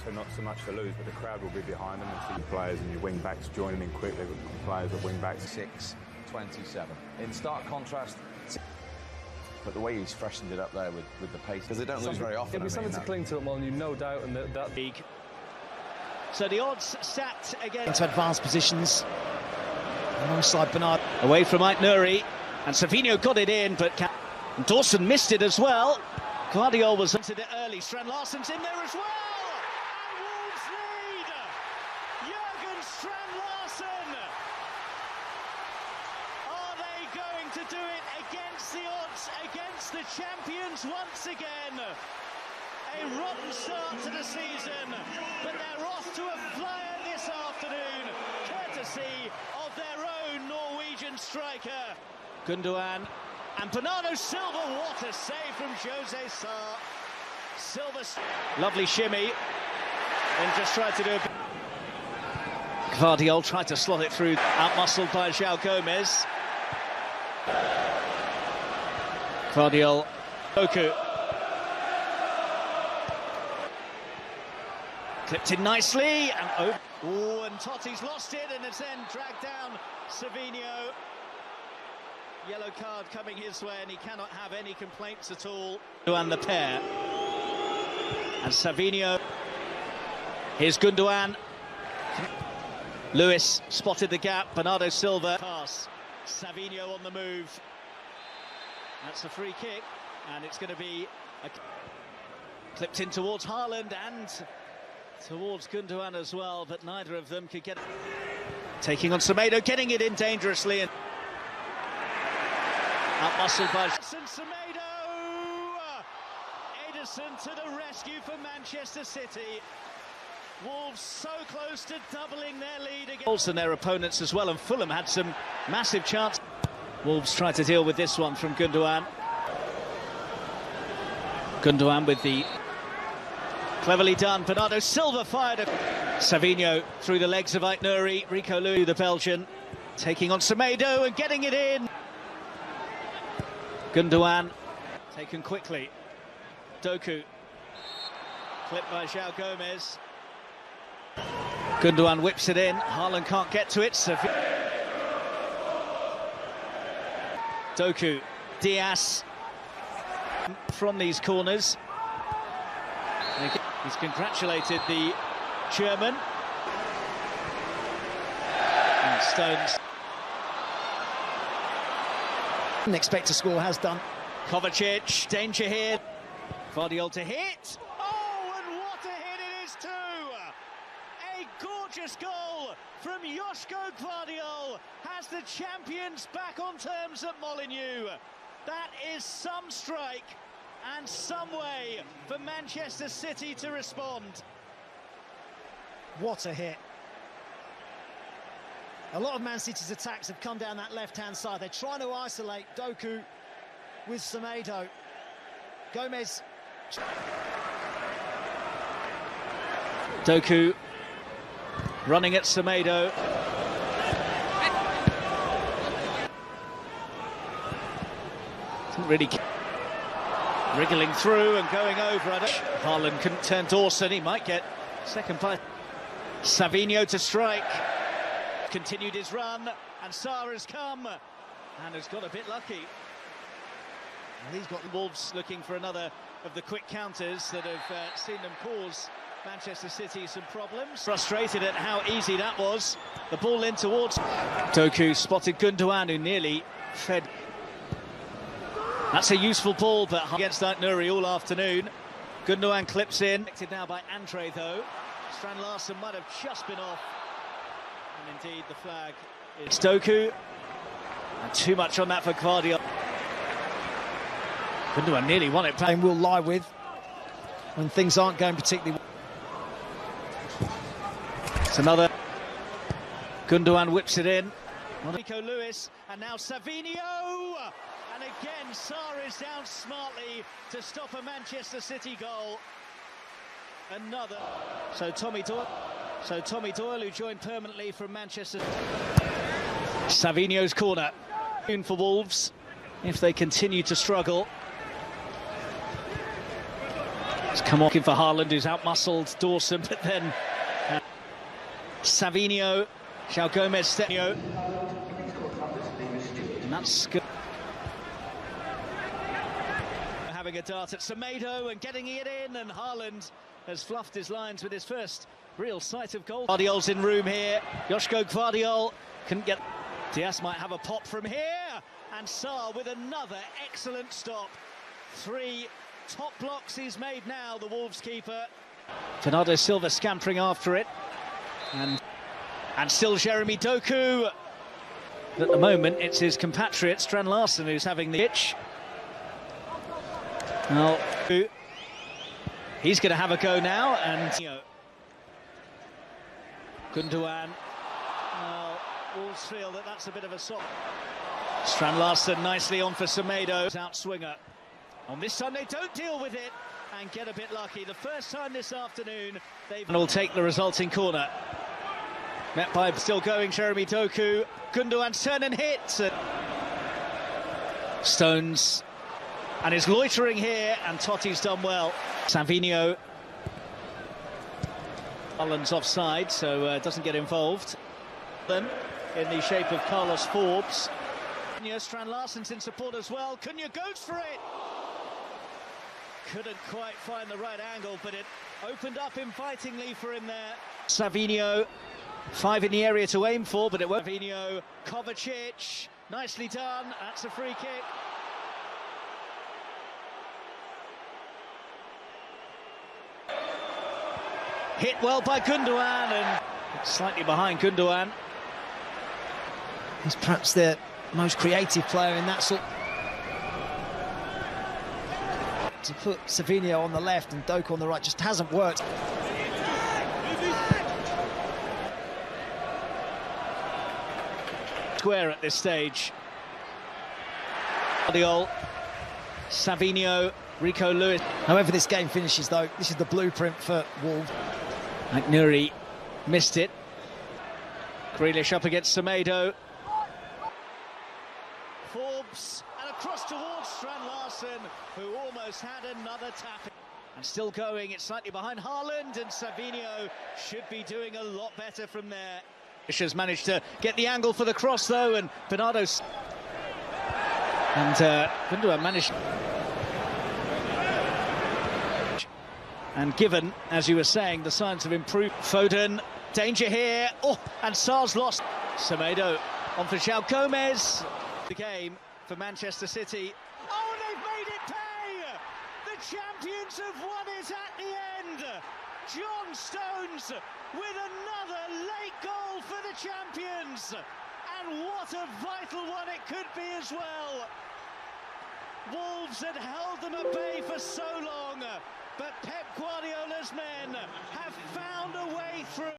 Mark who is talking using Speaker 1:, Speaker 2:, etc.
Speaker 1: so not so much to lose, but the crowd will be behind them, and see your players and your wing backs joining in quickly with players at wing backs.
Speaker 2: 6:27. In stark contrast, but the way he's freshened it up there with the pace, because they don't lose very often.
Speaker 3: It'll be something to cling to at Molineux, no doubt, and that league.
Speaker 4: So the odds sat again
Speaker 5: into advanced positions alongside Bernard.
Speaker 4: Away from Ait Nouri, and Savinho got it in, but and Dawson missed it as well. Guardiola was into it early. Strand Larsen's in there as well. And Wolves lead. Jurgen Strand Larsen. Are they going to do it against the odds, against the champions once again? A rotten start to the season, but they're off to a flyer this afternoon, courtesy of their own Norwegian striker. Gundogan and Bernardo Silva. What a save from Jose Sarr. Silva, lovely shimmy, and just tried to do a... Gvardiol tried to slot it through, outmuscled by João Gomes. Gvardiol, Doku. Clipped in nicely, and oh, and Totti's lost it, and it's then dragged down Savinho. Yellow card coming his way, and he cannot have any complaints at all. And the pair. And Savinho. Here's Gundogan. Lewis spotted the gap. Bernardo Silva. Pass. Savinho on the move. That's a free kick, and it's going to be clipped in towards Haaland and towards Gundogan as well, but neither of them could get it. Taking on Semedo, getting it in dangerously, and outmuscled by Semedo. Ederson to the rescue for Manchester City. Wolves so close to doubling their lead again. Also their opponents as well, and Fulham had some massive chances. Wolves try to deal with this one from Gundogan. Gundogan with the cleverly done. Bernardo Silva fired. Savinho through the legs of Ait Nouri. Rico Louis, the Belgian, taking on Semedo and getting it in. Gundogan taken quickly. Doku clipped by João Gomes. Gundogan whips it in. Haaland can't get to it. Doku, Diaz from these corners. He's congratulated the German. And Stones.
Speaker 5: Didn't expect to score, has done.
Speaker 4: Kovacic, danger here. Gvardiol to hit. Oh, and what a hit it is too! A gorgeous goal from Joško Gvardiol has the champions back on terms at Molineux. That is some strike and some way for Manchester City to respond.
Speaker 5: What a hit. A lot of Man City's attacks have come down that left-hand side. They're trying to isolate Doku with Semedo. Gomez.
Speaker 4: Doku running at Semedo. Didn't really wriggling through and going over. Haaland couldn't turn Dawson. He might get second by Savinho to strike. Continued his run, and Sarr has come and has got a bit lucky. And he's got Wolves looking for another of the quick counters that have seen them cause Manchester City some problems. Frustrated at how easy that was. The ball in towards Doku, spotted Gundogan, who nearly fed. That's a useful ball, but against Ait Nouri all afternoon. Gundogan clips in. Connected now by Andre, though. Strand Larsen might have just been off. And indeed, the flag is Doku. And too much on that for Gvardiol. Gundogan nearly won it back.
Speaker 5: And will lie with when things aren't going particularly well.
Speaker 4: It's another. Gundogan whips it in. Rico Lewis, and now Savinho. And again, Sarr is down smartly to stop a Manchester City goal. Another. So Tommy Doyle, who joined permanently from Manchester. Savinho's corner. For Wolves, if they continue to struggle. It's come on for Haaland, who's out-muscled Dawson, but then Savinho, João Gomez, and that's good. Having a dart at Semedo and getting it in, and Haaland has fluffed his lines with his first real sight of goal. Gvardiol's in room here. Joško Gvardiol couldn't get. Diaz might have a pop from here, and Sarr with another excellent stop. 3 top blocks he's made now, the Wolves keeper. Bernardo Silva scampering after it, and still Jeremy Doku. At the moment, it's his compatriot Strand Larsen who's having the itch. Well, he's going to have a go now, and Gundogan. Well, Wolves feel that that's a bit of a soft. Strand Larsen nicely on for Semedo. Out swinger. On this time they don't deal with it and get a bit lucky. The first time this afternoon they've... And will take the resulting corner. Met by still going Jeremy Doku. Gundogan's turn and hit. Stones. And is loitering here, and Totti's done well. Savinho. Haaland's offside, so doesn't get involved. Then, in the shape of Carlos Forbes. Strand Larsen's in support as well. Cunha goes for it. Couldn't quite find the right angle, but it opened up invitingly for him there. Savinho, 5 in the area to aim for, but it won't. Savinho, Kovacic, nicely done. That's a free kick. Hit well by Gundogan, and slightly behind Gundogan.
Speaker 5: He's perhaps the most creative player in that sort. To put Savinho on the left and Doku on the right just hasn't worked.
Speaker 4: Square at this stage. Gvardiol, Savinho, Rico Lewis.
Speaker 5: However this game finishes, though, this is the blueprint for Wolves.
Speaker 4: McNuri missed it. Grealish up against Semedo. Forbes, and across towards Strand Larsen, who almost had another tap. And still going, it's slightly behind Haaland, and Savinho should be doing a lot better from there. Has managed to get the angle for the cross, though, and Bernardo... And Gundogan managed... And given, as you were saying, the signs have improved. Foden, danger here. Oh, and Sarr's lost. Semedo on for João Gomez. The game for Manchester City. Oh, and they've made it pay! The champions have won it at the end. John Stones with another late goal for the champions. And what a vital one it could be as well. Wolves had held them at bay for so long.